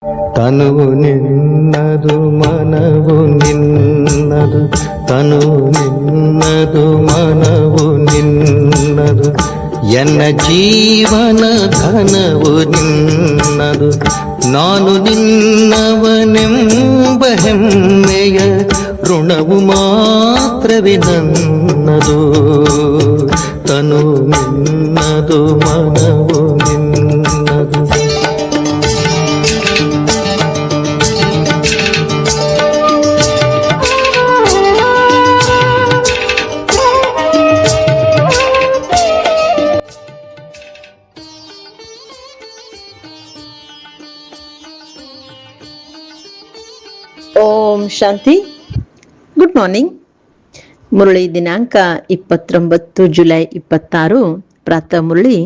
ತನುವು ನಿನ್ನದು ಮನವು ನಿನ್ನದು, ತನುವು ನಿನ್ನದು ಮನವು ನಿನ್ನದು, ಎನ್ನ ಜೀವನ ಘನವು ನಿನ್ನದು. ನಾನು ನಿನ್ನವನೆಂಬ ಹೆಮ್ಮೆಯ ಋಣವು ಮಾತ್ರವೇ ನನ್ನದು. ತನು ನಿನ್ನದು ಮನವು ನಿನ್ನದು. ಓಂ ಶಾಂತಿ. Good morning. ಮುರಳಿ ದಿನಾಂಕ 29 ಜುಲೈ 26. ಪ್ರಾತಃ ಮುರಳಿ.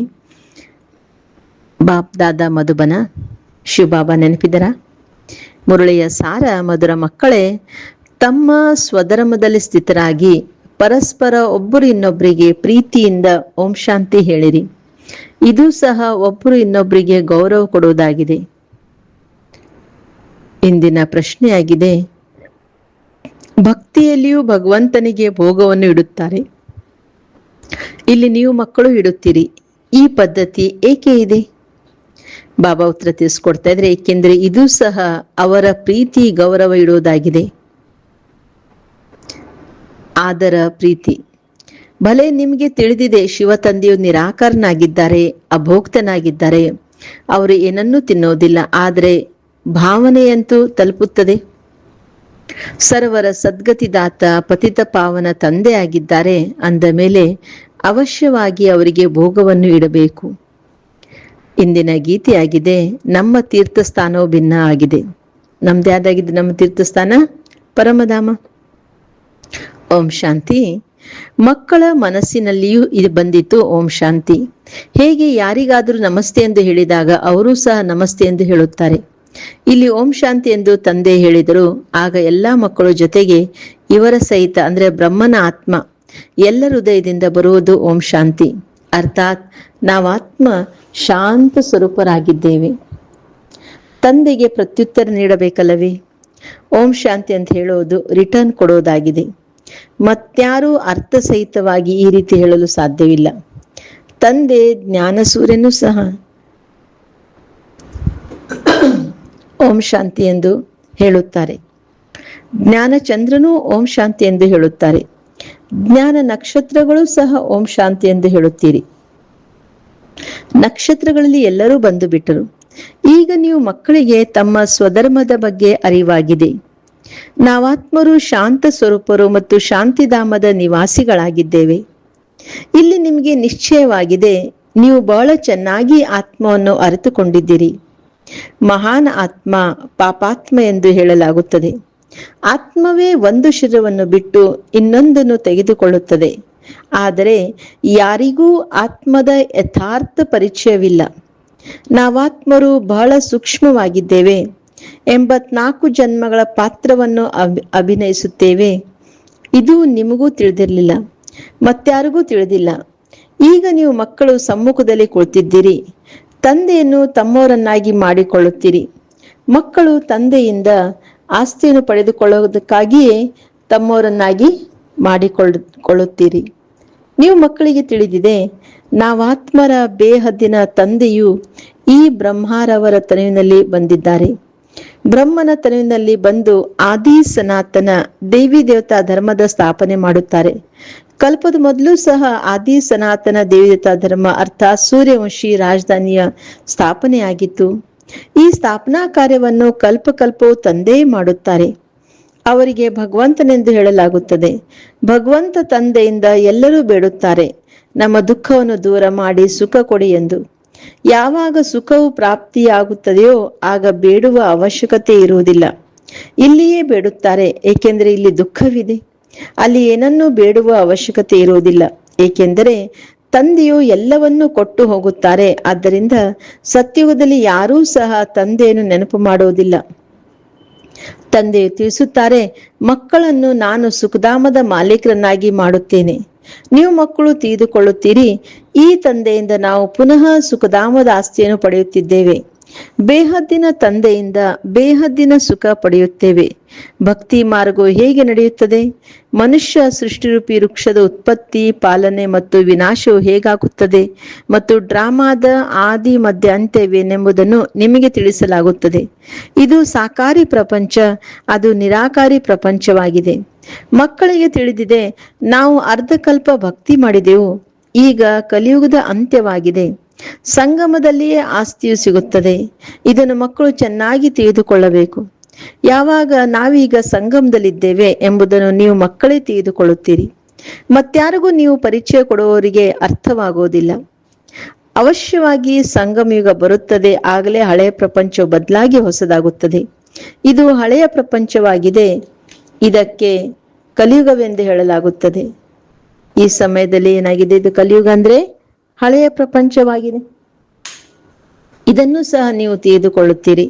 ಬಾಪ್ ದಾದಾ ಮಧುಬನ. ಶಿವಬಾಬಾ ನೆನಪಿದರ? ಮುರಳಿಯ ಸಾರ: ಮಧುರ ಮಕ್ಕಳೇ, ತಮ್ಮ ಸ್ವಧರ್ಮದಲ್ಲಿ ಸ್ಥಿತರಾಗಿ ಪರಸ್ಪರ ಒಬ್ಬರು ಇನ್ನೊಬ್ಬರಿಗೆ ಪ್ರೀತಿಯಿಂದ ಓಂ ಶಾಂತಿ ಹೇಳಿರಿ. ಇದು ಸಹ ಒಬ್ಬರು ಇನ್ನೊಬ್ಬರಿಗೆ ಗೌರವ ಕೊಡುವುದಾಗಿದೆ. ಇಂದಿನ ಪ್ರಶ್ನೆಯಾಗಿದೆ: ಭಕ್ತಿಯಲ್ಲಿಯೂ ಭಗವಂತನಿಗೆ ಭೋಗವನ್ನು ಇಡುತ್ತಾರೆ. ಇಲ್ಲಿ ನೀವು ಮಕ್ಕಳು ಇಡುತ್ತೀರಿ. ಈ ಪದ್ಧತಿ ಏಕೆ ಇದೆ? ಬಾಬಾ ಉತ್ತರ ತಿಳಿಸ್ಕೊಡ್ತಾ ಇದ್ರೆ, ಏಕೆಂದ್ರೆ ಇದು ಸಹ ಅವರ ಪ್ರೀತಿ ಗೌರವ ಇಡುವುದಾಗಿದೆ. ಆದರ ಪ್ರೀತಿ. ಭಲೆ ನಿಮಗೆ ತಿಳಿದಿದೆ ಶಿವ ತಂದೆಯು ನಿರಾಕಾರನಾಗಿದ್ದಾರೆ, ಅಭೋಕ್ತನಾಗಿದ್ದಾರೆ, ಅವರು ಏನನ್ನೂ ತಿನ್ನೋದಿಲ್ಲ. ಆದರೆ ಭಾವನೆಯಂತೂ ತಲುಪುತ್ತದೆ. ಸರ್ವರ ಸದ್ಗತಿದಾತ ಪತಿತ ಪಾವನ ತಂದೆ ಆಗಿದ್ದಾರೆ ಅಂದ ಮೇಲೆ ಅವಶ್ಯವಾಗಿ ಅವರಿಗೆ ಭೋಗವನ್ನು ಇಡಬೇಕು. ಇಂದಿನ ಗೀತೆಯಾಗಿದೆ: ನಮ್ಮ ತೀರ್ಥಸ್ಥಾನವು ಭಿನ್ನ ಆಗಿದೆ. ನಮ್ದು ಯಾವ್ದಾಗಿದೆ? ನಮ್ಮ ತೀರ್ಥಸ್ಥಾನ ಪರಮಧಾಮ. ಓಂ ಶಾಂತಿ. ಮಕ್ಕಳ ಮನಸ್ಸಿನಲ್ಲಿಯೂ ಇದು ಬಂದಿತ್ತು ಓಂ ಶಾಂತಿ. ಹೇಗೆ ಯಾರಿಗಾದರೂ ನಮಸ್ತೆ ಎಂದು ಹೇಳಿದಾಗ ಅವರೂ ಸಹ ನಮಸ್ತೆ ಎಂದು ಹೇಳುತ್ತಾರೆ. ಇಲ್ಲಿ ಓಂ ಶಾಂತಿ ಎಂದು ತಂದೆ ಹೇಳಿದರು. ಆಗ ಎಲ್ಲಾ ಮಕ್ಕಳು ಜೊತೆಗೆ ಇವರ ಸಹಿತ ಅಂದ್ರೆ ಬ್ರಹ್ಮನ ಆತ್ಮ ಎಲ್ಲ ಹೃದಯದಿಂದ ಬರುವುದು ಓಂ ಶಾಂತಿ. ಅರ್ಥಾತ್ ನಾವಾತ್ಮ ಶಾಂತ ಸ್ವರೂಪರಾಗಿದ್ದೇವೆ. ತಂದೆಗೆ ಪ್ರತ್ಯುತ್ತರ ನೀಡಬೇಕಲ್ಲವೇ? ಓಂ ಶಾಂತಿ ಅಂತ ಹೇಳೋದು ರಿಟರ್ನ್ ಕೊಡೋದಾಗಿದೆ. ಮತ್ಯಾರೂ ಅರ್ಥಸಹಿತವಾಗಿ ಈ ರೀತಿ ಹೇಳಲು ಸಾಧ್ಯವಿಲ್ಲ. ತಂದೆ ಜ್ಞಾನ ಸೂರ್ಯನೂ ಸಹ ಓಂ ಶಾಂತಿ ಎಂದು ಹೇಳುತ್ತಾರೆ. ಜ್ಞಾನ ಚಂದ್ರನೂ ಓಂ ಶಾಂತಿ ಎಂದು ಹೇಳುತ್ತಾರೆ. ಜ್ಞಾನ ನಕ್ಷತ್ರಗಳು ಸಹ ಓಂ ಶಾಂತಿ ಎಂದು ಹೇಳುತ್ತೀರಿ. ನಕ್ಷತ್ರಗಳಲ್ಲಿ ಎಲ್ಲರೂ ಬಂದು ಬಿಟ್ಟರು. ಈಗ ನೀವು ಮಕ್ಕಳಿಗೆ ತಮ್ಮ ಸ್ವಧರ್ಮದ ಬಗ್ಗೆ ಅರಿವಾಗಿದೆ. ನಾವಾತ್ಮರು ಶಾಂತ ಸ್ವರೂಪರು ಮತ್ತು ಶಾಂತಿಧಾಮದ ನಿವಾಸಿಗಳಾಗಿದ್ದೇವೆ. ಇಲ್ಲಿ ನಿಮಗೆ ನಿಶ್ಚಯವಾಗಿದೆ, ನೀವು ಬಹಳ ಚೆನ್ನಾಗಿ ಆತ್ಮವನ್ನು ಅರಿತುಕೊಂಡಿದ್ದೀರಿ. ಮಹಾನ್ ಆತ್ಮ ಪಾಪಾತ್ಮ ಎಂದು ಹೇಳಲಾಗುತ್ತದೆ. ಆತ್ಮವೇ ಒಂದು ಶರೀರವನ್ನು ಬಿಟ್ಟು ಇನ್ನೊಂದನ್ನು ತೆಗೆದುಕೊಳ್ಳುತ್ತದೆ. ಆದರೆ ಯಾರಿಗೂ ಆತ್ಮದ ಯಥಾರ್ಥ ಪರಿಚಯವಿಲ್ಲ. ನಾವಾತ್ಮರು ಬಹಳ ಸೂಕ್ಷ್ಮವಾಗಿದ್ದೇವೆ. 84 ಜನ್ಮಗಳ ಪಾತ್ರವನ್ನು ಅಭಿನಯಿಸುತ್ತೇವೆ. ಇದು ನಿಮಗೂ ತಿಳಿದಿರಲಿಲ್ಲ, ಮತ್ಯಾರಿಗೂ ತಿಳಿದಿಲ್ಲ. ಈಗ ನೀವು ಮಕ್ಕಳು ಸಮ್ಮುಖದಲ್ಲಿ ಕುಳಿತಿದ್ದೀರಿ. ತಂದೆಯನ್ನು ತಮ್ಮವರನ್ನಾಗಿ ಮಾಡಿಕೊಳ್ಳುತ್ತೀರಿ. ಮಕ್ಕಳು ತಂದೆಯಿಂದ ಆಸ್ತಿಯನ್ನು ಪಡೆದುಕೊಳ್ಳುವುದಕ್ಕಾಗಿಯೇ ತಮ್ಮವರನ್ನಾಗಿ ಮಾಡಿಕೊಳ್ಳುತ್ತೀರಿ. ನೀವು ಮಕ್ಕಳಿಗೆ ತಿಳಿದಿದೆ, ನಾವಾತ್ಮರ ಬೇಹದ್ದಿನ ತಂದೆಯು ಈ ಬ್ರಹ್ಮರವರ ತನುವಿನಲ್ಲಿ ಬಂದಿದ್ದಾರೆ. ಬ್ರಹ್ಮನ ತನುವಿನಲ್ಲಿ ಬಂದು ಆದಿ ಸನಾತನ ದೇವಿ ದೇವತಾ ಧರ್ಮದ ಸ್ಥಾಪನೆ ಮಾಡುತ್ತಾರೆ. ಕಲ್ಪದ ಮೊದಲು ಸಹ ಆದಿ ಸನಾತನ ದೇವಿ ದೇವತಾ ಧರ್ಮ ಅರ್ಥಾತ್ ಸೂರ್ಯವಂಶಿ ರಾಜಧಾನಿಯ ಸ್ಥಾಪನೆಯಾಗಿತ್ತು. ಈ ಸ್ಥಾಪನಾ ಕಾರ್ಯವನ್ನು ಕಲ್ಪಕಲ್ಪವು ತಂದೆ ಮಾಡುತ್ತಾರೆ. ಅವರಿಗೆ ಭಗವಂತನೆಂದು ಹೇಳಲಾಗುತ್ತದೆ. ಭಗವಂತ ತಂದೆಯಿಂದ ಎಲ್ಲರೂ ಬೇಡುತ್ತಾರೆ, ನಮ್ಮ ದುಃಖವನ್ನು ದೂರ ಮಾಡಿ ಸುಖ ಕೊಡಿ ಎಂದು. ಯಾವಾಗ ಸುಖವು ಪ್ರಾಪ್ತಿಯಾಗುತ್ತದೆಯೋ ಆಗ ಬೇಡುವ ಅವಶ್ಯಕತೆ ಇರುವುದಿಲ್ಲ. ಇಲ್ಲಿಯೇ ಬೇಡುತ್ತಾರೆ, ಏಕೆಂದರೆ ಇಲ್ಲಿ ದುಃಖವಿದೆ. ಅಲ್ಲಿ ಏನನ್ನೂ ಬೇಡುವ ಅವಶ್ಯಕತೆ ಇರುವುದಿಲ್ಲ, ಏಕೆಂದರೆ ತಂದೆಯು ಎಲ್ಲವನ್ನೂ ಕೊಟ್ಟು ಹೋಗುತ್ತಾರೆ. ಆದ್ದರಿಂದ ಸತ್ಯುಗದಲ್ಲಿ ಯಾರೂ ಸಹ ತಂದೆಯನ್ನು ನೆನಪು ಮಾಡುವುದಿಲ್ಲ. ತಂದೆಯು ತಿಳಿಸುತ್ತಾರೆ, ಮಕ್ಕಳನ್ನು ನಾನು ಸುಖಧಾಮದ ಮಾಲೀಕರನ್ನಾಗಿ ಮಾಡುತ್ತೇನೆ. ನೀವು ಮಕ್ಕಳು ತಿಳಿದುಕೊಳ್ಳುತ್ತೀರಿ, ಈ ತಂದೆಯಿಂದ ನಾವು ಪುನಃ ಸುಖಧಾಮದ ಆಸ್ತಿಯನ್ನು ಪಡೆಯುತ್ತಿದ್ದೇವೆ. ಬೇಹದ್ದಿನ ತಂದೆಯಿಂದ ಬೇಹದ್ದಿನ ಸುಖ ಪಡೆಯುತ್ತೇವೆ. ಭಕ್ತಿ ಮಾರ್ಗವು ಹೇಗೆ ನಡೆಯುತ್ತದೆ? ಮನುಷ್ಯ ಸೃಷ್ಟಿರೂಪಿ ವೃಕ್ಷದ ಉತ್ಪತ್ತಿ, ಪಾಲನೆ ಮತ್ತು ವಿನಾಶವು ಹೇಗಾಗುತ್ತದೆ ಮತ್ತು ಡ್ರಾಮಾದ ಆದಿ ಮಧ್ಯ ಅಂತ್ಯವೇನೆಂಬುದನ್ನು ನಿಮಗೆ ತಿಳಿಸಲಾಗುತ್ತದೆ. ಇದು ಸಾಕಾರಿ ಪ್ರಪಂಚ, ಅದು ನಿರಾಕಾರಿ ಪ್ರಪಂಚವಾಗಿದೆ. ಮಕ್ಕಳಿಗೆ ತಿಳಿದಿದೆ, ನಾವು ಅರ್ಧಕಲ್ಪ ಭಕ್ತಿ ಮಾಡಿದೆವು, ಈಗ ಕಲಿಯುಗದ ಅಂತ್ಯವಾಗಿದೆ, ಸಂಗಮದಲ್ಲಿಯೇ ಆಸ್ತಿಯು ಸಿಗುತ್ತದೆ. ಇದನ್ನು ಮಕ್ಕಳು ಚೆನ್ನಾಗಿ ತಿಳಿದುಕೊಳ್ಳಬೇಕು. ಯಾವಾಗ ನಾವೀಗ ಸಂಗಮದಲ್ಲಿದ್ದೇವೆ ಎಂಬುದನ್ನು ನೀವು ಮಕ್ಕಳೇ ತಿಳಿದುಕೊಳ್ಳುತ್ತೀರಿ. ಮತ್ಯಾರಿಗೂ ನೀವು ಪರಿಚಯ ಕೊಡುವವರಿಗೆ ಅರ್ಥವಾಗುವುದಿಲ್ಲ. ಅವಶ್ಯವಾಗಿ ಸಂಗಮಯುಗ ಬರುತ್ತದೆ, ಆಗಲೇ ಹಳೆಯ ಪ್ರಪಂಚವು ಬದಲಾಗಿ ಹೊಸದಾಗುತ್ತದೆ. ಇದು ಹಳೆಯ ಪ್ರಪಂಚವಾಗಿದೆ, ಇದಕ್ಕೆ ಕಲಿಯುಗವೆಂದು ಹೇಳಲಾಗುತ್ತದೆ. ಈ ಸಮಯದಲ್ಲಿ ಏನಾಗಿದೆ? ಇದು ಕಲಿಯುಗ ಅಂದ್ರೆ ಹಳೆಯ ಪ್ರಪಂಚವಾಗಿದೆ. ಇದನ್ನು ಸಹ ನೀವು ತಿಳಿದುಕೊಳ್ಳುತ್ತೀರಿ.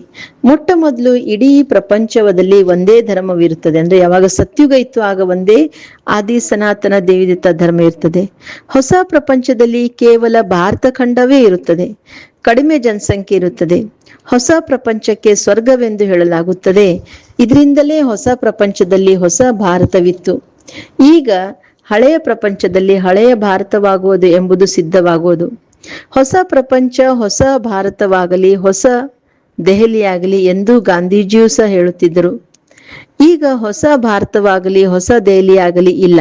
ಮೊಟ್ಟ ಮೊದಲು ಇಡೀ ಪ್ರಪಂಚದಲ್ಲಿ ಒಂದೇ ಧರ್ಮವಿರುತ್ತದೆ. ಅಂದ್ರೆ ಯಾವಾಗ ಸತ್ಯುಗ ಇತ್ತು ಆಗ ಒಂದೇ ಆದಿ ಸನಾತನ ದೇವಿದತ್ತ ಧರ್ಮ ಇರ್ತದೆ. ಹೊಸ ಪ್ರಪಂಚದಲ್ಲಿ ಕೇವಲ ಭಾರತ ಖಂಡವೇ ಇರುತ್ತದೆ, ಕಡಿಮೆ ಜನಸಂಖ್ಯೆ ಇರುತ್ತದೆ. ಹೊಸ ಪ್ರಪಂಚಕ್ಕೆ ಸ್ವರ್ಗವೆಂದು ಹೇಳಲಾಗುತ್ತದೆ. ಇದರಿಂದಲೇ ಹೊಸ ಪ್ರಪಂಚದಲ್ಲಿ ಹೊಸ ಭಾರತವಿತ್ತು. ಈಗ ಹಳೆಯ ಪ್ರಪಂಚದಲ್ಲಿ ಹಳೆಯ ಭಾರತವಾಗುವುದು ಎಂಬುದು ಸಿದ್ಧವಾಗುವುದು. ಹೊಸ ಪ್ರಪಂಚ ಹೊಸ ಭಾರತವಾಗಲಿ, ಹೊಸ ದೆಹಲಿಯಾಗಲಿ ಎಂದು ಗಾಂಧೀಜಿಯೂ ಸಹ ಹೇಳುತ್ತಿದ್ದರು. ಈಗ ಹೊಸ ಭಾರತವಾಗಲಿ, ಹೊಸ ದೆಹಲಿಯಾಗಲಿ ಇಲ್ಲ.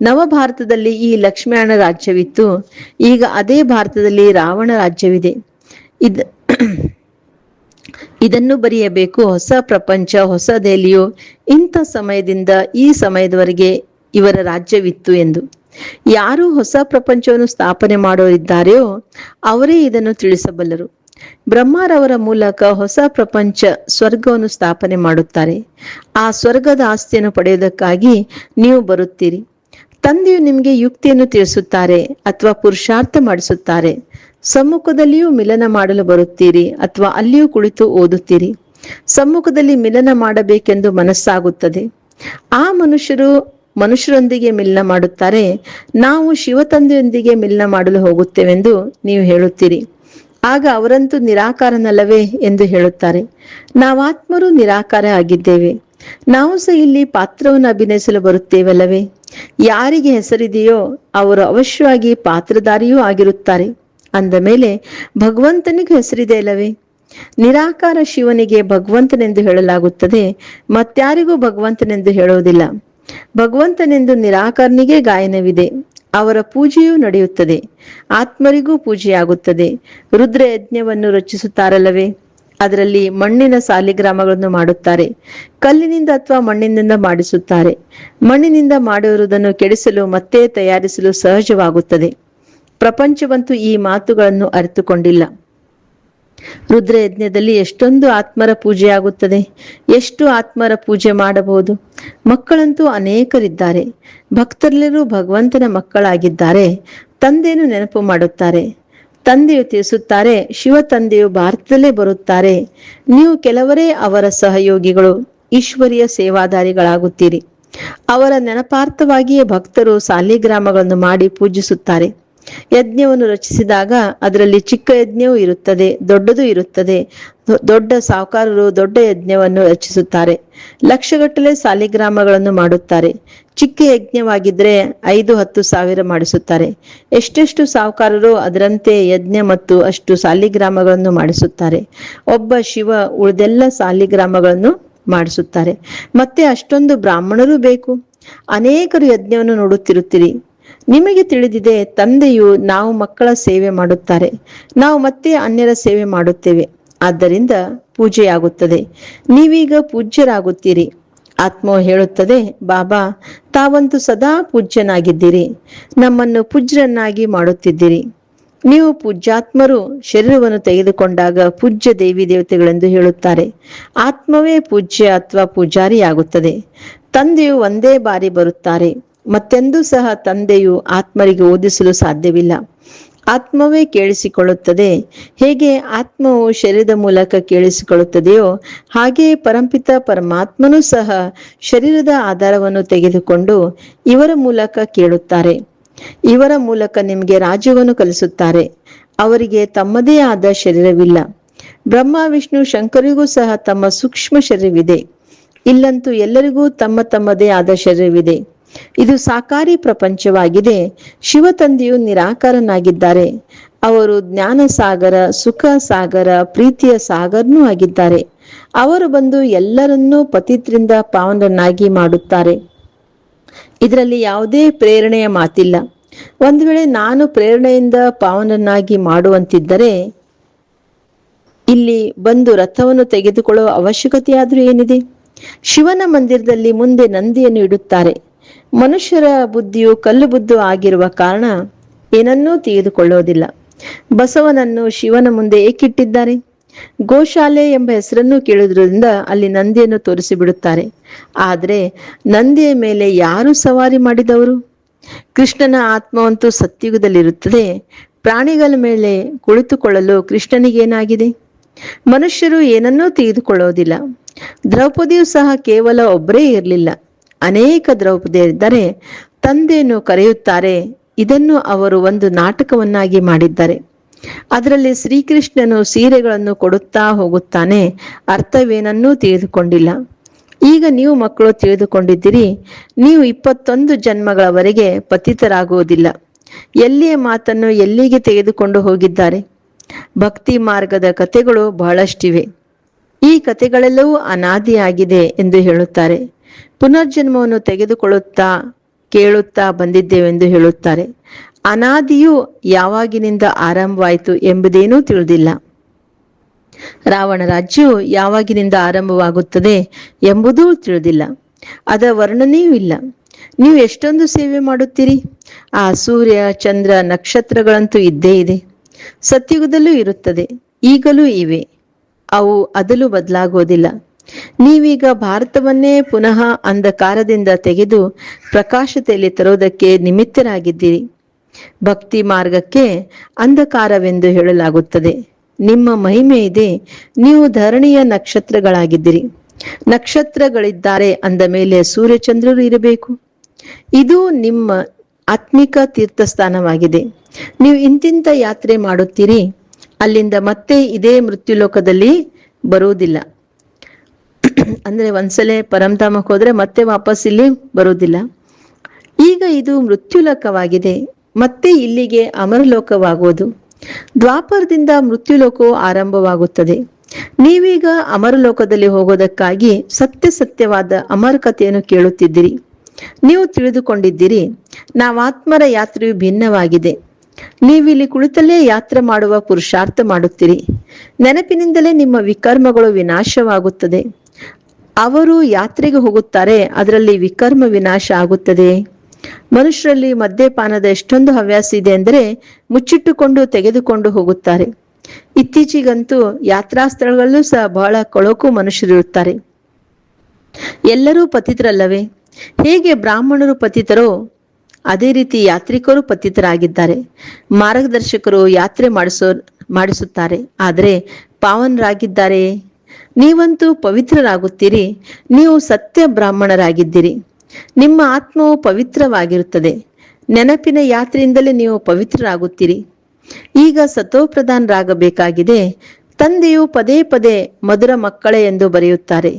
ನವ ಭಾರತದಲ್ಲಿ ಈ ಲಕ್ಷ್ಮಣ ರಾಜ್ಯವಿತ್ತು, ಈಗ ಅದೇ ಭಾರತದಲ್ಲಿ ರಾವಣ ರಾಜ್ಯವಿದೆ. ಇದನ್ನು ಬರೆಯಬೇಕು. ಹೊಸ ಪ್ರಪಂಚ, ಹೊಸ ದೆಹಲಿಯು ಇಂಥ ಸಮಯದಿಂದ ಈ ಸಮಯದವರೆಗೆ ಇವರ ರಾಜ್ಯವಿತ್ತು ಎಂದು. ಯಾರು ಹೊಸ ಪ್ರಪಂಚವನ್ನು ಸ್ಥಾಪನೆ ಮಾಡೋರಿದ್ದಾರೆಯೋ ಅವರೇ ಇದನ್ನು ತಿಳಿಸಬಲ್ಲರು. ಬ್ರಹ್ಮರವರ ಮೂಲಕ ಹೊಸ ಪ್ರಪಂಚ ಸ್ವರ್ಗವನ್ನು ಸ್ಥಾಪನೆ ಮಾಡುತ್ತಾರೆ. ಆ ಸ್ವರ್ಗದ ಆಸ್ತಿಯನ್ನು ಪಡೆಯುವುದಕ್ಕಾಗಿ ನೀವು ಬರುತ್ತೀರಿ. ತಂದೆಯು ನಿಮಗೆ ಯುಕ್ತಿಯನ್ನು ತಿಳಿಸುತ್ತಾರೆ ಅಥವಾ ಪುರುಷಾರ್ಥ ಮಾಡಿಸುತ್ತಾರೆ. ಸಮ್ಮುಖದಲ್ಲಿಯೂ ಮಿಲನ ಮಾಡಲು ಬರುತ್ತೀರಿ ಅಥವಾ ಅಲ್ಲಿಯೂ ಕುಳಿತು ಓದುತ್ತೀರಿ. ಸಮ್ಮುಖದಲ್ಲಿ ಮಿಲನ ಮಾಡಬೇಕೆಂದು ಮನಸ್ಸಾಗುತ್ತದೆ. ಆ ಮನುಷ್ಯರೊಂದಿಗೆ ಮಿಲನ ಮಾಡುತ್ತಾರೆ. ನಾವು ಶಿವತಂದೆಯೊಂದಿಗೆ ಮಿಲನ ಮಾಡಲು ಹೋಗುತ್ತೇವೆಂದು ನೀವು ಹೇಳುತ್ತೀರಿ. ಆಗ ಅವರಂತೂ ನಿರಾಕಾರನಲ್ಲವೇ ಎಂದು ಹೇಳುತ್ತಾರೆ. ನಾವಾತ್ಮರು ನಿರಾಕಾರ ಆಗಿದ್ದೇವೆ. ನಾವು ಸಹ ಇಲ್ಲಿ ಪಾತ್ರವನ್ನು ಅಭಿನಯಿಸಲು ಬರುತ್ತೇವಲ್ಲವೇ? ಯಾರಿಗೆ ಹೆಸರಿದೆಯೋ ಅವರು ಅವಶ್ಯವಾಗಿ ಪಾತ್ರಧಾರಿಯೂ ಆಗಿರುತ್ತಾರೆ. ಅಂದ ಮೇಲೆ ಭಗವಂತನಿಗೂ ಹೆಸರಿದೆ ಅಲ್ಲವೇ? ನಿರಾಕಾರ ಶಿವನಿಗೆ ಭಗವಂತನೆಂದು ಹೇಳಲಾಗುತ್ತದೆ, ಮತ್ಯಾರಿಗೂ ಭಗವಂತನೆಂದು ಹೇಳುವುದಿಲ್ಲ. ಭಗವಂತನೆಂದು ನಿರಾಕಾರನಿಗೆ ಗಾಯನವಿದೆ. ಅವರ ಪೂಜೆಯೂ ನಡೆಯುತ್ತದೆ. ಆತ್ಮರಿಗೂ ಪೂಜೆಯಾಗುತ್ತದೆ. ರುದ್ರ ಯಜ್ಞವನ್ನು ರಚಿಸುತ್ತಾರಲ್ಲವೇ? ಅದರಲ್ಲಿ ಮಣ್ಣಿನ ಸಾಲಿಗ್ರಾಮಗಳನ್ನು ಮಾಡುತ್ತಾರೆ. ಕಲ್ಲಿನಿಂದ ಅಥವಾ ಮಣ್ಣಿನಿಂದ ಮಾಡಿಸುತ್ತಾರೆ. ಮಣ್ಣಿನಿಂದ ಮಾಡಿರುವುದನ್ನು ಕೆಡಿಸಲು ಮತ್ತೆ ತಯಾರಿಸಲು ಸಹಜವಾಗುತ್ತದೆ. ಪ್ರಪಂಚವಂತೂ ಈ ಮಾತುಗಳನ್ನು ಅರಿತುಕೊಂಡಿಲ್ಲ. ರುದ್ರ ಯಜ್ಞದಲ್ಲಿ ಎಷ್ಟೊಂದು ಆತ್ಮರ ಪೂಜೆಯಾಗುತ್ತದೆ. ಎಷ್ಟು ಆತ್ಮರ ಪೂಜೆ ಮಾಡಬಹುದು? ಮಕ್ಕಳಂತೂ ಅನೇಕರಿದ್ದಾರೆ. ಭಕ್ತರೆಲ್ಲರೂ ಭಗವಂತನ ಮಕ್ಕಳಾಗಿದ್ದಾರೆ. ತಂದೆಯನ್ನು ನೆನಪು ಮಾಡುತ್ತಾರೆ. ತಂದೆಯು ತಿಳಿಸುತ್ತಾರೆ, ಶಿವ ತಂದೆಯು ಭಾರತದಲ್ಲೇ ಬರುತ್ತಾರೆ. ನೀವು ಕೆಲವರೇ ಅವರ ಸಹಯೋಗಿಗಳು, ಈಶ್ವರಿಯ ಸೇವಾದಾರಿಗಳಾಗುತ್ತೀರಿ. ಅವರ ನೆನಪಾರ್ಥವಾಗಿಯೇ ಭಕ್ತರು ಸಾಲಿಗ್ರಾಮಗಳನ್ನು ಮಾಡಿ ಪೂಜಿಸುತ್ತಾರೆ. ಯಜ್ಞವನ್ನು ರಚಿಸಿದಾಗ ಅದರಲ್ಲಿ ಚಿಕ್ಕ ಯಜ್ಞವೂ ಇರುತ್ತದೆ, ದೊಡ್ಡದೂ ಇರುತ್ತದೆ. ದೊಡ್ಡ ಸಾಹುಕಾರರು ದೊಡ್ಡ ಯಜ್ಞವನ್ನು ರಚಿಸುತ್ತಾರೆ. ಲಕ್ಷಗಟ್ಟಲೆ ಸಾಲಿಗ್ರಾಮಗಳನ್ನು ಮಾಡುತ್ತಾರೆ. ಚಿಕ್ಕ ಯಜ್ಞವಾಗಿದ್ರೆ 5-10 ಸಾವಿರ ಮಾಡಿಸುತ್ತಾರೆ. ಎಷ್ಟೆಷ್ಟು ಸಾಹುಕಾರರು ಅದರಂತೆ ಯಜ್ಞ ಮತ್ತು ಅಷ್ಟು ಸಾಲಿಗ್ರಾಮಗಳನ್ನು ಮಾಡಿಸುತ್ತಾರೆ. ಒಬ್ಬ ಶಿವ ಉಳಿದೆಲ್ಲ ಸಾಲಿಗ್ರಾಮಗಳನ್ನು ಮಾಡಿಸುತ್ತಾರೆ. ಮತ್ತೆ ಅಷ್ಟೊಂದು ಬ್ರಾಹ್ಮಣರು ಬೇಕು. ಅನೇಕರು ಯಜ್ಞವನ್ನು ನೋಡುತ್ತಿರುತ್ತೀರಿ. ನಿಮಗೆ ತಿಳಿದಿದೆ, ತಂದೆಯು ನಾವು ಮಕ್ಕಳ ಸೇವೆ ಮಾಡುತ್ತಾರೆ, ನಾವು ಮತ್ತೆ ಅನ್ಯರ ಸೇವೆ ಮಾಡುತ್ತೇವೆ. ಆದ್ದರಿಂದ ಪೂಜೆಯಾಗುತ್ತದೆ. ನೀವೀಗ ಪೂಜ್ಯರಾಗುತ್ತೀರಿ. ಆತ್ಮವು ಹೇಳುತ್ತದೆ, ಬಾಬಾ ತಾವಂತೂ ಸದಾ ಪೂಜ್ಯನಾಗಿದ್ದೀರಿ, ನಮ್ಮನ್ನು ಪೂಜ್ಯರನ್ನಾಗಿ ಮಾಡುತ್ತಿದ್ದೀರಿ. ನೀವು ಪೂಜ್ಯಾತ್ಮರು ಶರೀರವನ್ನು ತೆಗೆದುಕೊಂಡಾಗ ಪೂಜ್ಯ ದೇವಿ ದೇವತೆಗಳೆಂದು ಹೇಳುತ್ತಾರೆ. ಆತ್ಮವೇ ಪೂಜ್ಯ ಅಥವಾ ಪೂಜಾರಿಯಾಗುತ್ತದೆ. ತಂದೆಯು ಒಂದೇ ಬಾರಿ ಬರುತ್ತಾರೆ. ಮತ್ತೆಂದೂ ಸಹ ತಂದೆಯು ಆತ್ಮರಿಗೆ ಓದಿಸಲು ಸಾಧ್ಯವಿಲ್ಲ. ಆತ್ಮವೇ ಕೇಳಿಸಿಕೊಳ್ಳುತ್ತದೆ. ಹೇಗೆ ಆತ್ಮವು ಶರೀರದ ಮೂಲಕ ಕೇಳಿಸಿಕೊಳ್ಳುತ್ತದೆಯೋ ಹಾಗೆಯೇ ಪರಂಪಿತ ಪರಮಾತ್ಮನೂ ಸಹ ಶರೀರದ ಆಧಾರವನ್ನು ತೆಗೆದುಕೊಂಡು ಇವರ ಮೂಲಕ ಕೇಳುತ್ತಾರೆ. ಇವರ ಮೂಲಕ ನಿಮಗೆ ರಾಜ್ಯವನ್ನು ಕಲಿಸುತ್ತಾರೆ. ಅವರಿಗೆ ತಮ್ಮದೇ ಆದ ಶರೀರವಿಲ್ಲ. ಬ್ರಹ್ಮ ವಿಷ್ಣು ಶಂಕರಿಗೂ ಸಹ ತಮ್ಮ ಸೂಕ್ಷ್ಮ ಶರೀರವಿದೆ. ಇಲ್ಲಂತೂ ಎಲ್ಲರಿಗೂ ತಮ್ಮ ತಮ್ಮದೇ ಆದ ಶರೀರವಿದೆ. ಇದು ಸಾಕಾರಿ ಪ್ರಪಂಚವಾಗಿದೆ. ಶಿವ ತಂದೆಯು ನಿರಾಕಾರನಾಗಿದ್ದಾರೆ. ಅವರು ಜ್ಞಾನ ಸಾಗರ, ಸುಖ ಸಾಗರ, ಪ್ರೀತಿಯ ಸಾಗರನೂ ಆಗಿದ್ದಾರೆ. ಅವರು ಬಂದು ಎಲ್ಲರನ್ನೂ ಪತಿತರಿಂದ ಪಾವನರನ್ನಾಗಿ ಮಾಡುತ್ತಾರೆ. ಇದರಲ್ಲಿ ಯಾವುದೇ ಪ್ರೇರಣೆಯ ಮಾತಿಲ್ಲ. ಒಂದು ವೇಳೆ ನಾನು ಪ್ರೇರಣೆಯಿಂದ ಪಾವನನ್ನಾಗಿ ಮಾಡುವಂತಿದ್ದರೆ ಇಲ್ಲಿ ಬಂದು ರಥವನ್ನು ತೆಗೆದುಕೊಳ್ಳುವ ಅವಶ್ಯಕತೆಯಾದ್ರೂ ಏನಿದೆ? ಶಿವನ ಮಂದಿರದಲ್ಲಿ ಮುಂದೆ ನಂದಿಯನ್ನು ಇಡುತ್ತಾರೆ. ಮನುಷ್ಯರ ಬುದ್ಧಿಯು ಕಲ್ಲು ಬುದ್ಧು ಆಗಿರುವ ಕಾರಣ ಏನನ್ನೂ ತೆಗೆದುಕೊಳ್ಳೋದಿಲ್ಲ. ಬಸವನನ್ನು ಶಿವನ ಮುಂದೆ ಏಕಿಟ್ಟಿದ್ದಾರೆ? ಗೋಶಾಲೆ ಎಂಬ ಹೆಸರನ್ನು ಕೇಳುವುದರಿಂದ ಅಲ್ಲಿ ನಂದಿಯನ್ನು ತೋರಿಸಿಬಿಡುತ್ತಾರೆ. ಆದರೆ ನಂದಿಯ ಮೇಲೆ ಯಾರು ಸವಾರಿ ಮಾಡಿದವರು? ಕೃಷ್ಣನ ಆತ್ಮವಂತೂ ಸತ್ಯುಗದಲ್ಲಿರುತ್ತದೆ. ಪ್ರಾಣಿಗಳ ಮೇಲೆ ಕುಳಿತುಕೊಳ್ಳಲು ಕೃಷ್ಣನಿಗೇನಾಗಿದೆ? ಮನುಷ್ಯರು ಏನನ್ನೂ ತೆಗೆದುಕೊಳ್ಳೋದಿಲ್ಲ. ದ್ರೌಪದಿಯು ಸಹ ಕೇವಲ ಒಬ್ಬರೇ ಇರಲಿಲ್ಲ, ಅನೇಕ ದ್ರೌಪದಿಯರಿದ್ದರೆ ತಂದೆಯನ್ನು ಕರೆಯುತ್ತಾರೆ. ಇದನ್ನು ಅವರು ಒಂದು ನಾಟಕವನ್ನಾಗಿ ಮಾಡಿದ್ದಾರೆ. ಅದರಲ್ಲಿ ಶ್ರೀಕೃಷ್ಣನು ಸೀರೆಗಳನ್ನು ಕೊಡುತ್ತಾ ಹೋಗುತ್ತಾನೆ. ಅರ್ಥವೇನನ್ನೂ ತಿಳಿದುಕೊಂಡಿಲ್ಲ. ಈಗ ನೀವು ಮಕ್ಕಳು ತಿಳಿದುಕೊಂಡಿದ್ದೀರಿ. ನೀವು 21 ಜನ್ಮಗಳವರೆಗೆ ಪತಿತರಾಗುವುದಿಲ್ಲ. ಎಲ್ಲಿಯ ಮಾತನ್ನು ಎಲ್ಲಿಗೆ ತೆಗೆದುಕೊಂಡು ಹೋಗಿದ್ದಾರೆ? ಭಕ್ತಿ ಮಾರ್ಗದ ಕಥೆಗಳು ಬಹಳಷ್ಟಿವೆ. ಈ ಕಥೆಗಳೆಲ್ಲವೂ ಅನಾದಿಯಾಗಿದೆ ಎಂದು ಹೇಳುತ್ತಾರೆ. ಪುನರ್ಜನ್ಮವನ್ನು ತೆಗೆದುಕೊಳ್ಳುತ್ತಾ ಕೇಳುತ್ತಾ ಬಂದಿದ್ದೇವೆಂದು ಹೇಳುತ್ತಾರೆ. ಅನಾದಿಯು ಯಾವಾಗಿನಿಂದ ಆರಂಭವಾಯಿತು ಎಂಬುದೇನೂ ತಿಳಿದಿಲ್ಲ. ರಾವಣ ರಾಜ್ಯವು ಯಾವಾಗಿನಿಂದ ಆರಂಭವಾಗುತ್ತದೆ ಎಂಬುದೂ ತಿಳಿದಿಲ್ಲ. ಅದರ ವರ್ಣನೆಯೂ ಇಲ್ಲ. ನೀವು ಎಷ್ಟೊಂದು ಸೇವೆ ಮಾಡುತ್ತೀರಿ. ಆ ಸೂರ್ಯ, ಚಂದ್ರ, ನಕ್ಷತ್ರಗಳಂತೂ ಇದ್ದೇ ಇದೆ. ಸತ್ಯುಗದಲ್ಲೂ ಇರುತ್ತದೆ, ಈಗಲೂ ಇವೆ. ಅವು ಅದಲು ಬದಲಾಗುವುದಿಲ್ಲ. ನೀವೀಗ ಭಾರತವನ್ನೇ ಪುನಃ ಅಂಧಕಾರದಿಂದ ತೆಗೆದು ಪ್ರಕಾಶತೆಯಲ್ಲಿ ತರುವುದಕ್ಕೆ ನಿಮಿತ್ತರಾಗಿದ್ದೀರಿ. ಭಕ್ತಿ ಮಾರ್ಗಕ್ಕೆ ಅಂಧಕಾರವೆಂದು ಹೇಳಲಾಗುತ್ತದೆ. ನಿಮ್ಮ ಮಹಿಮೆ ಇದೆ. ನೀವು ಧರಣಿಯ ನಕ್ಷತ್ರಗಳಾಗಿದ್ದೀರಿ. ನಕ್ಷತ್ರಗಳಿದ್ದಾರೆ ಅಂದ ಮೇಲೆ ಸೂರ್ಯಚಂದ್ರರು ಇರಬೇಕು. ಇದು ನಿಮ್ಮ ಆತ್ಮಿಕ ತೀರ್ಥಸ್ಥಾನವಾಗಿದೆ. ನೀವು ಇಂತಿಂತ ಯಾತ್ರೆ ಮಾಡುತ್ತೀರಿ. ಅಲ್ಲಿಂದ ಮತ್ತೆ ಇದೇ ಮೃತ್ಯುಲೋಕದಲ್ಲಿ ಬರುವುದಿಲ್ಲ. ಅಂದ್ರೆ ಒಂದ್ಸಲ ಪರಂಧಾಮಕ್ಕೆ ಹೋದ್ರೆ ಮತ್ತೆ ವಾಪಸ್ ಇಲ್ಲಿ ಬರುವುದಿಲ್ಲ. ಈಗ ಇದು ಮೃತ್ಯುಲೋಕವಾಗಿದೆ. ಮತ್ತೆ ಇಲ್ಲಿಗೆ ಅಮರಲೋಕವಾಗುವುದು. ದ್ವಾಪರದಿಂದ ಮೃತ್ಯುಲೋಕವು ಆರಂಭವಾಗುತ್ತದೆ. ನೀವೀಗ ಅಮರಲೋಕದಲ್ಲಿ ಹೋಗೋದಕ್ಕಾಗಿ ಸತ್ಯವಾದ ಅಮರ ಕಥೆಯನ್ನು ಕೇಳುತ್ತಿದ್ದೀರಿ. ನೀವು ತಿಳಿದುಕೊಂಡಿದ್ದೀರಿ, ನಾವಾತ್ಮರ ಯಾತ್ರೆಯು ಭಿನ್ನವಾಗಿದೆ. ನೀವಿಲ್ಲಿ ಕುಳಿತಲ್ಲೇ ಯಾತ್ರೆ ಮಾಡುವ ಪುರುಷಾರ್ಥ ಮಾಡುತ್ತೀರಿ. ನೆನಪಿನಿಂದಲೇ ನಿಮ್ಮ ವಿಕರ್ಮಗಳು ವಿನಾಶವಾಗುತ್ತದೆ. ಅವರು ಯಾತ್ರೆಗೆ ಹೋಗುತ್ತಾರೆ, ಅದರಲ್ಲಿ ವಿಕರ್ಮ ವಿನಾಶ ಆಗುತ್ತದೆ. ಮನುಷ್ಯರಲ್ಲಿ ಮದ್ಯಪಾನದ ಎಷ್ಟೊಂದು ಹವ್ಯಾಸ ಇದೆ ಅಂದರೆ ಮುಚ್ಚಿಟ್ಟುಕೊಂಡು ತೆಗೆದುಕೊಂಡು ಹೋಗುತ್ತಾರೆ. ಇತ್ತೀಚೆಗಂತೂ ಯಾತ್ರಾ ಸ್ಥಳಗಳಲ್ಲೂ ಸಹ ಬಹಳ ಕೊಳಕು ಮನುಷ್ಯರಿರುತ್ತಾರೆ. ಎಲ್ಲರೂ ಪತಿತರಲ್ಲವೇ? ಹೇಗೆ ಬ್ರಾಹ್ಮಣರು ಪತಿತರೋ ಅದೇ ರೀತಿ ಯಾತ್ರಿಕರು ಪತಿತರಾಗಿದ್ದಾರೆ. ಮಾರ್ಗದರ್ಶಕರು ಯಾತ್ರೆ ಮಾಡಿಸುತ್ತಾರೆ, ಆದರೆ ಪಾವನರಾಗಿದ್ದಾರೆ. ನೀವಂತೂ ಪವಿತ್ರರಾಗುತ್ತೀರಿ. ನೀವು ಸತ್ಯ ಬ್ರಾಹ್ಮಣರಾಗಿದ್ದೀರಿ. ನಿಮ್ಮ ಆತ್ಮವು ಪವಿತ್ರವಾಗಿರುತ್ತದೆ. ನೆನಪಿನ ಯಾತ್ರೆಯಿಂದಲೇ ನೀವು ಪವಿತ್ರರಾಗುತ್ತೀರಿ. ಈಗ ಸತೋಪ್ರಧಾನರಾಗಬೇಕಾಗಿದೆ. ತಂದೆಯು ಪದೇ ಪದೇ ಮಧುರ ಮಕ್ಕಳೇ ಎಂದು ಬರೆಯುತ್ತಾರೆ.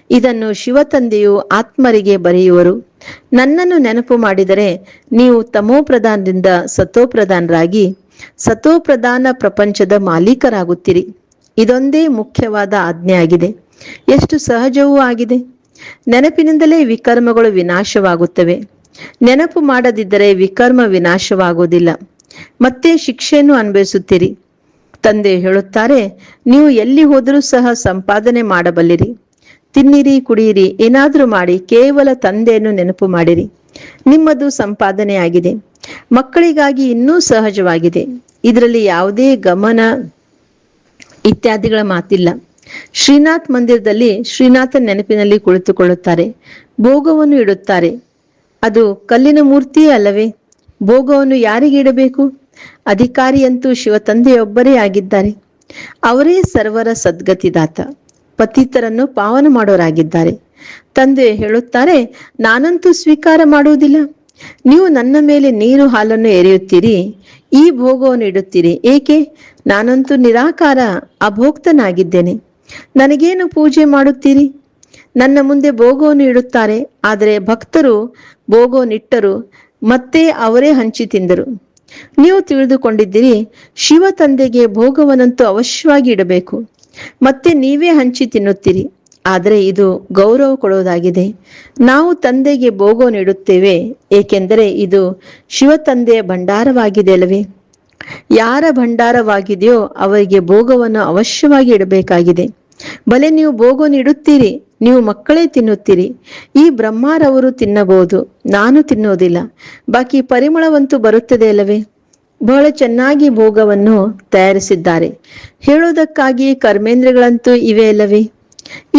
ಇದನ್ನು ಶಿವ ತಂದೆಯು ಆತ್ಮರಿಗೆ ಬರೆಯುವರು. ನನ್ನನ್ನು ನೆನಪು ಮಾಡಿದರೆ ನೀವು ತಮೋಪ್ರಧಾನದಿಂದ ಸತೋಪ್ರಧಾನರಾಗಿ ಸತೋಪ್ರಧಾನ ಪ್ರಪಂಚದ ಮಾಲೀಕರಾಗುತ್ತೀರಿ. ಇದೊಂದೇ ಮುಖ್ಯವಾದ ಆಜ್ಞೆ ಆಗಿದೆ. ಎಷ್ಟು ಸಹಜವೂ ಆಗಿದೆ. ನೆನಪಿನಿಂದಲೇ ವಿಕರ್ಮಗಳು ವಿನಾಶವಾಗುತ್ತವೆ. ನೆನಪು ಮಾಡದಿದ್ದರೆ ವಿಕರ್ಮ ವಿನಾಶವಾಗುವುದಿಲ್ಲ. ಮತ್ತೆ ಶಿಕ್ಷೆಯನ್ನು ಅನುಭವಿಸುತ್ತೀರಿ. ತಂದೆ ಹೇಳುತ್ತಾರೆ, ನೀವು ಎಲ್ಲಿ ಹೋದರೂ ಸಹ ಸಂಪಾದನೆ ಮಾಡಬಲ್ಲಿರಿ. ತಿನ್ನಿರಿ, ಕುಡಿಯಿರಿ, ಏನಾದರೂ ಮಾಡಿ, ಕೇವಲ ತಂದೆಯನ್ನು ನೆನಪು ಮಾಡಿರಿ. ನಿಮ್ಮದು ಸಂಪಾದನೆಯಾಗಿದೆ. ಮಕ್ಕಳಿಗಾಗಿ ಇನ್ನೂ ಸಹಜವಾಗಿದೆ. ಇದರಲ್ಲಿ ಯಾವುದೇ ಗಮನ ಇತ್ಯಾದಿಗಳ ಮಾತಿಲ್ಲ. ಶ್ರೀನಾಥ್ ಮಂದಿರದಲ್ಲಿ ಶ್ರೀನಾಥನ ನೆನಪಿನಲ್ಲಿ ಕುಳಿತುಕೊಳ್ಳುತ್ತಾರೆ. ಭೋಗವನ್ನು ಇಡುತ್ತಾರೆ. ಅದು ಕಲ್ಲಿನ ಮೂರ್ತಿಯೇ ಅಲ್ಲವೇ? ಭೋಗವನ್ನು ಯಾರಿಗೆ ಇಡಬೇಕು? ಅಧಿಕಾರಿಯಂತೂ ಶಿವ ತಂದೆಯೊಬ್ಬರೇ ಆಗಿದ್ದಾರೆ. ಅವರೇ ಸರ್ವರ ಸದ್ಗತಿದಾತ, ಪತಿತರನ್ನು ಪಾವನ ಮಾಡೋರಾಗಿದ್ದಾರೆ. ತಂದೆ ಹೇಳುತ್ತಾರೆ, ನಾನಂತೂ ಸ್ವೀಕಾರ ಮಾಡುವುದಿಲ್ಲ. ನೀವು ನನ್ನ ಮೇಲೆ ನೀರು ಹಾಲನ್ನು ಎರೆಯುತ್ತೀರಿ, ಈ ಭೋಗವನ್ನು ಇಡುತ್ತೀರಿ. ಏಕೆ? ನಾನಂತೂ ನಿರಾಕಾರ ಅಭೋಕ್ತನಾಗಿದ್ದೇನೆ. ನನಗೇನು ಪೂಜೆ ಮಾಡುತ್ತೀರಿ? ನನ್ನ ಮುಂದೆ ಭೋಗವನ್ನು ಇಡುತ್ತಾರೆ, ಆದರೆ ಭಕ್ತರು ಭೋಗವನ್ನಿಟ್ಟರು ಮತ್ತೆ ಅವರೇ ಹಂಚಿ ತಿಂದರು. ನೀವು ತಿಳಿದುಕೊಂಡಿದ್ದೀರಿ, ಶಿವ ತಂದೆಗೆ ಭೋಗವನ್ನಂತೂ ಅವಶ್ಯವಾಗಿ ಇಡಬೇಕು, ಮತ್ತೆ ನೀವೇ ಹಂಚಿ ತಿನ್ನುತ್ತೀರಿ. ಆದರೆ ಇದು ಗೌರವ ಕೊಡುವುದಾಗಿದೆ. ನಾವು ತಂದೆಗೆ ಭೋಗವನ್ನು ಇಡುತ್ತೇವೆ, ಏಕೆಂದರೆ ಇದು ಶಿವ ತಂದೆಯ ಭಂಡಾರವಾಗಿದೆ ಅಲ್ಲವೇ? ಯಾರ ಭಂಡಾರವಾಗಿದೆಯೋ ಅವರಿಗೆ ಭೋಗವನ್ನು ಅವಶ್ಯವಾಗಿ ಇಡಬೇಕಾಗಿದೆ. ಬಲೆ ನೀವು ಭೋಗವನ್ನು ಇಡುತ್ತೀರಿ, ನೀವು ಮಕ್ಕಳೇ ತಿನ್ನುತ್ತೀರಿ. ಈ ಬ್ರಹ್ಮಾರವರು ತಿನ್ನಬಹುದು, ನಾನು ತಿನ್ನೋದಿಲ್ಲ. ಬಾಕಿ ಪರಿಮಳವಂತೂ ಬರುತ್ತದೆ ಅಲ್ಲವೇ? ಬಹಳ ಚೆನ್ನಾಗಿ ಭೋಗವನ್ನು ತಯಾರಿಸಿದ್ದಾರೆ. ಹೇಳುವುದಕ್ಕಾಗಿ ಕರ್ಮೇಂದ್ರಗಳಂತೂ ಇವೆ ಅಲ್ಲವೇ?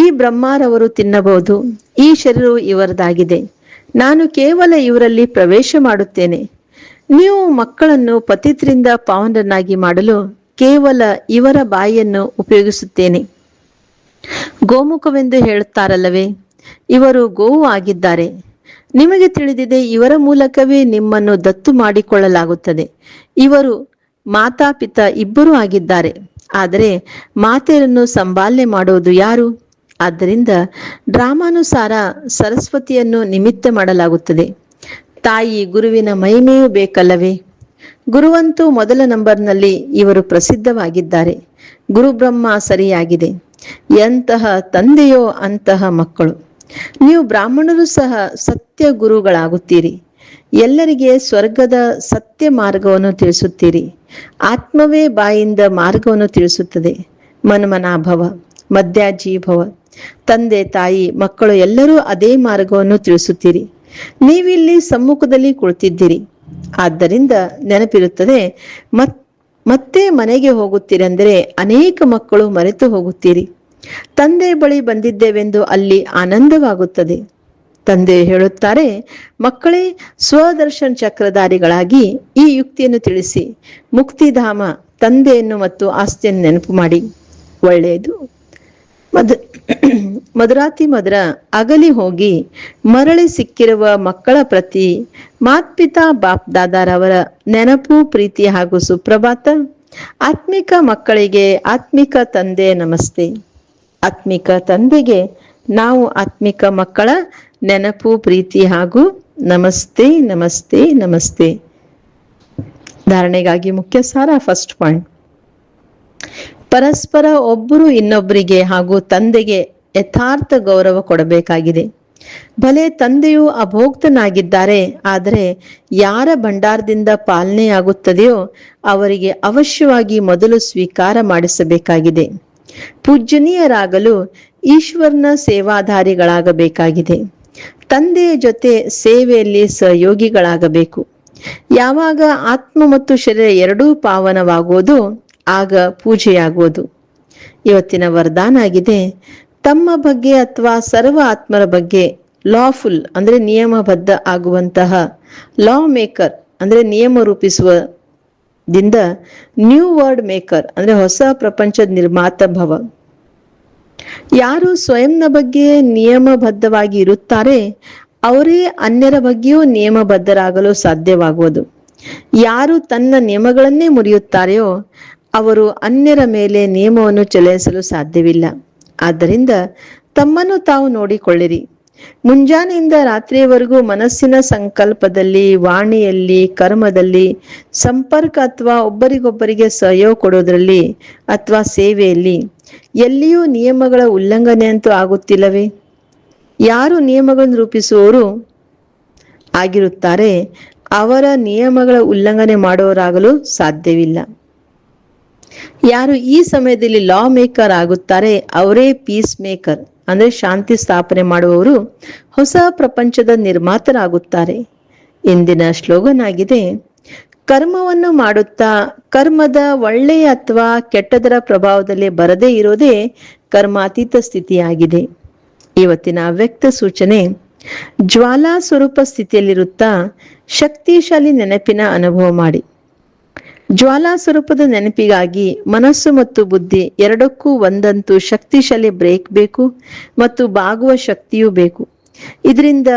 ಈ ಬ್ರಹ್ಮಾರವರು ತಿನ್ನಬಹುದು. ಈ ಶರೀರವು ಇವರದಾಗಿದೆ. ನಾನು ಕೇವಲ ಇವರಲ್ಲಿ ಪ್ರವೇಶ ಮಾಡುತ್ತೇನೆ. ನೀವು ಮಕ್ಕಳನ್ನು ಪತಿತರಿಂದ ಪಾವನರನ್ನಾಗಿ ಮಾಡಲು ಕೇವಲ ಇವರ ಬಾಯಿಯನ್ನು ಉಪಯೋಗಿಸುತ್ತೇನೆ. ಗೋಮುಖವೆಂದು ಹೇಳುತ್ತಾರಲ್ಲವೇ? ಇವರು ಗೋವು ಆಗಿದ್ದಾರೆ. ನಿಮಗೆ ತಿಳಿದಿದೆ, ಇವರ ಮೂಲಕವೇ ನಿಮ್ಮನ್ನು ದತ್ತು ಮಾಡಿಕೊಳ್ಳಲಾಗುತ್ತದೆ. ಇವರು ಮಾತಾಪಿತ ಇಬ್ಬರೂ ಆಗಿದ್ದಾರೆ. ಆದರೆ ಮಾತೆಯನ್ನು ಸಂಭಾಲನೆ ಮಾಡುವುದು ಯಾರು? ಆದ್ದರಿಂದ ಡ್ರಾಮಾನುಸಾರ ಸರಸ್ವತಿಯನ್ನು ನಿಮಿತ್ತ ಮಾಡಲಾಗುತ್ತದೆ. ತಾಯಿ ಗುರುವಿನ ಮಹಿಮೆಯೂ ಬೇಕಲ್ಲವೇ? ಗುರುವಂತೂ ಮೊದಲ ನಂಬರ್ನಲ್ಲಿ ಇವರು ಪ್ರಸಿದ್ಧವಾಗಿದ್ದಾರೆ. ಗುರು ಬ್ರಹ್ಮ ಸರಿಯಾಗಿದೆ. ಎಂತಹ ತಂದೆಯೋ ಅಂತಹ ಮಕ್ಕಳು. ನೀವು ಬ್ರಾಹ್ಮಣರು ಸಹ ಸತ್ಯ ಗುರುಗಳಾಗುತ್ತೀರಿ. ಎಲ್ಲರಿಗೆ ಸ್ವರ್ಗದ ಸತ್ಯ ಮಾರ್ಗವನ್ನು ತಿಳಿಸುತ್ತೀರಿ. ಆತ್ಮವೇ ಬಾಯಿಂದ ಮಾರ್ಗವನ್ನು ತಿಳಿಸುತ್ತದೆ. ಮನ್ಮನಾಭವ, ಮಧ್ಯಾಜೀಭವ. ತಂದೆ ತಾಯಿ ಮಕ್ಕಳು ಎಲ್ಲರೂ ಅದೇ ಮಾರ್ಗವನ್ನು ತಿಳಿಸುತ್ತೀರಿ. ನೀವಿಲ್ಲಿ ಸಮ್ಮುಖದಲ್ಲಿ ಕುಳಿತಿದ್ದೀರಿ. ಆದ್ದರಿಂದ ನೆನಪಿರುತ್ತದೆ, ಮತ್ತೆ ಮನೆಗೆ ಹೋಗುತ್ತೀರೆಂದರೆ ಅನೇಕ ಮಕ್ಕಳು ಮರೆತು ಹೋಗುತ್ತೀರಿ. ತಂದೆ ಬಳಿ ಬಂದಿದ್ದೇವೆಂದು ಅಲ್ಲಿ ಆನಂದವಾಗುತ್ತದೆ. ತಂದೆ ಹೇಳುತ್ತಾರೆ, ಮಕ್ಕಳೇ, ಸ್ವದರ್ಶನ ಚಕ್ರಧಾರಿಗಳಾಗಿ ಈ ಯುಕ್ತಿಯನ್ನು ತಿಳಿಸಿ ಮುಕ್ತಿಧಾಮ ತಂದೆಯನ್ನು ಮತ್ತು ಆಸ್ತಿಯನ್ನು ನೆನಪು ಮಾಡಿ. ಒಳ್ಳೆಯದು. ಮಧುರಾತಿ ಮಧುರ ಅಗಲಿ ಹೋಗಿ ಮರಳಿ ಸಿಕ್ಕಿರುವ ಮಕ್ಕಳ ಪ್ರತಿ ಮಾತ್ಪಿತಾ ಬಾಪ್ ದಾದಾರವರ ನೆನಪು, ಪ್ರೀತಿ ಹಾಗೂ ಸುಪ್ರಭಾತ. ಆತ್ಮಿಕ ಮಕ್ಕಳಿಗೆ ಆತ್ಮಿಕ ತಂದೆ ನಮಸ್ತೆ. ಆತ್ಮಿಕ ತಂದೆಗೆ ನಾವು ಆತ್ಮಿಕ ಮಕ್ಕಳ ನೆನಪು, ಪ್ರೀತಿ ಹಾಗೂ ನಮಸ್ತೆ ನಮಸ್ತೆ ನಮಸ್ತೆ. ಧಾರಣೆಗಾಗಿ ಮುಖ್ಯ ಸಾರ. ಫಸ್ಟ್ ಪಾಯಿಂಟ್, ಪರಸ್ಪರ ಒಬ್ಬರು ಇನ್ನೊಬ್ಬರಿಗೆ ಹಾಗೂ ತಂದೆಗೆ ಯಥಾರ್ಥ ಗೌರವ ಕೊಡಬೇಕಾಗಿದೆ. ಭಲೆ ತಂದೆಯು ಅಭೋಕ್ತನಾಗಿದ್ದಾರೆ, ಆದರೆ ಯಾರ ಭಂಡಾರದಿಂದ ಪಾಲನೆಯಾಗುತ್ತದೆಯೋ ಅವರಿಗೆ ಅವಶ್ಯವಾಗಿ ಮೊದಲು ಸ್ವೀಕಾರ ಮಾಡಿಸಬೇಕಾಗಿದೆ. ಪೂಜ್ಯನೀಯರಾಗಲು ಈಶ್ವರನ ಸೇವಾಧಾರಿಗಳಾಗಬೇಕಾಗಿದೆ. ತಂದೆಯ ಜೊತೆ ಸೇವೆಯಲ್ಲಿ ಸಹಯೋಗಿಗಳಾಗಬೇಕು. ಯಾವಾಗ ಆತ್ಮ ಮತ್ತು ಶರೀರ ಎರಡೂ ಪಾವನವಾಗುವುದು, ಆಗ ಪೂಜೆಯಾಗುವುದು. ಇವತ್ತಿನ ವರದಾನ ಆಗಿದೆ, ತಮ್ಮ ಬಗ್ಗೆ ಅಥವಾ ಸರ್ವ ಆತ್ಮರ ಬಗ್ಗೆ ಲಾಫುಲ್ ಅಂದ್ರೆ ನಿಯಮಬದ್ಧ ಆಗುವಂತಹ ಲಾ ಮೇಕರ್ ಅಂದ್ರೆ ನಿಯಮ ರೂಪಿಸುವದಿಂದ ನ್ಯೂ ವರ್ಡ್ ಮೇಕರ್ ಅಂದ್ರೆ ಹೊಸ ಪ್ರಪಂಚದ ನಿರ್ಮಾತ ಭವ. ಯಾರು ಸ್ವಯಂನ ಬಗ್ಗೆ ನಿಯಮಬದ್ಧವಾಗಿ ಇರುತ್ತಾರೆ ಅವರೇ ಅನ್ಯರ ಬಗ್ಗೆಯೂ ನಿಯಮಬದ್ಧರಾಗಲು ಸಾಧ್ಯವಾಗುವುದು. ಯಾರು ತನ್ನ ನಿಯಮಗಳನ್ನೇ ಮುರಿಯುತ್ತಾರೆಯೋ ಅವರು ಅನ್ಯರ ಮೇಲೆ ನಿಯಮವನ್ನು ಚಲಾಯಿಸಲು ಸಾಧ್ಯವಿಲ್ಲ. ಆದ್ದರಿಂದ ತಮ್ಮನ್ನು ತಾವು ನೋಡಿಕೊಳ್ಳಿರಿ. ಮುಂಜಾನೆಯಿಂದ ರಾತ್ರಿಯವರೆಗೂ ಮನಸ್ಸಿನ ಸಂಕಲ್ಪದಲ್ಲಿ, ವಾಣಿಯಲ್ಲಿ, ಕರ್ಮದಲ್ಲಿ, ಸಂಪರ್ಕ ಅಥವಾ ಒಬ್ಬರಿಗೊಬ್ಬರಿಗೆ ಸಹಯೋಗ ಕೊಡೋದ್ರಲ್ಲಿ ಅಥವಾ ಸೇವೆಯಲ್ಲಿ ಎಲ್ಲಿಯೂ ನಿಯಮಗಳ ಉಲ್ಲಂಘನೆ ಅಂತೂ ಆಗುತ್ತಿಲ್ಲವೇ? ಯಾರು ನಿಯಮಗಳನ್ನು ರೂಪಿಸುವವರು ಆಗಿರುತ್ತಾರೆ ಅವರ ನಿಯಮಗಳ ಉಲ್ಲಂಘನೆ ಮಾಡುವವರಾಗಲು ಸಾಧ್ಯವಿಲ್ಲ. ಯಾರು ಈ ಸಮಯದಲ್ಲಿ ಲಾ ಮೇಕರ್ ಆಗುತ್ತಾರೆ ಅವರೇ ಪೀಸ್ ಮೇಕರ್ ಅಂದ್ರೆ ಶಾಂತಿ ಸ್ಥಾಪನೆ ಮಾಡುವವರು, ಹೊಸ ಪ್ರಪಂಚದ ನಿರ್ಮಾತರಾಗುತ್ತಾರೆ. ಇಂದಿನ ಸ್ಲೋಗನ್ ಆಗಿದೆ, ಕರ್ಮವನ್ನು ಮಾಡುತ್ತಾ ಕರ್ಮದ ಒಳ್ಳೆಯ ಅಥವಾ ಕೆಟ್ಟದರ ಪ್ರಭಾವದಲ್ಲಿ ಬರದೇ ಇರೋದೇ ಕರ್ಮಾತೀತ ಸ್ಥಿತಿಯಾಗಿದೆ. ಇವತ್ತಿನ ಅವ್ಯಕ್ತ ಸೂಚನೆ, ಜ್ವಾಲಾ ಸ್ವರೂಪ ಸ್ಥಿತಿಯಲ್ಲಿರುತ್ತಾ ಶಕ್ತಿಶಾಲಿ ನೆನಪಿನ ಅನುಭವ ಮಾಡಿ. ಜ್ವಾಲಾ ಸ್ವರೂಪದ ನೆನಪಿಗಾಗಿ ಮನಸ್ಸು ಮತ್ತು ಬುದ್ಧಿ ಎರಡಕ್ಕೂ ಒಂದಂತೂ ಶಕ್ತಿಶಾಲಿ ಬ್ರೇಕ್ ಬೇಕು ಮತ್ತು ಬಾಗುವ ಶಕ್ತಿಯೂ ಬೇಕು. ಇದರಿಂದ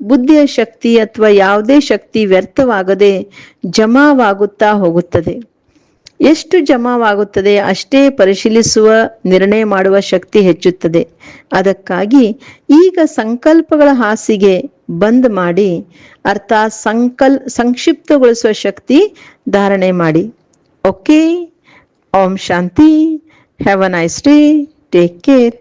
ಬುದ್ಧಿಯ ಶಕ್ತಿ ಅಥವಾ ಯಾವುದೇ ಶಕ್ತಿ ವ್ಯರ್ಥವಾಗದೆ ಜಮಾವಾಗುತ್ತಾ ಹೋಗುತ್ತದೆ. ಎಷ್ಟು ಜಮಾವಾಗುತ್ತದೆ ಅಷ್ಟೇ ಪರಿಶೀಲಿಸುವ ನಿರ್ಣಯ ಮಾಡುವ ಶಕ್ತಿ ಹೆಚ್ಚುತ್ತದೆ. ಅದಕ್ಕಾಗಿ ಈಗ ಸಂಕಲ್ಪಗಳ ಹಾಸಿಗೆ ಬಂದ್ ಮಾಡಿ, ಅರ್ಥಾತ್ ಸಂಕ್ಷಿಪ್ತಗೊಳಿಸುವ ಶಕ್ತಿ ಧಾರಣೆ ಮಾಡಿ. Okay. Om Shanti. Have a nice day. Take care.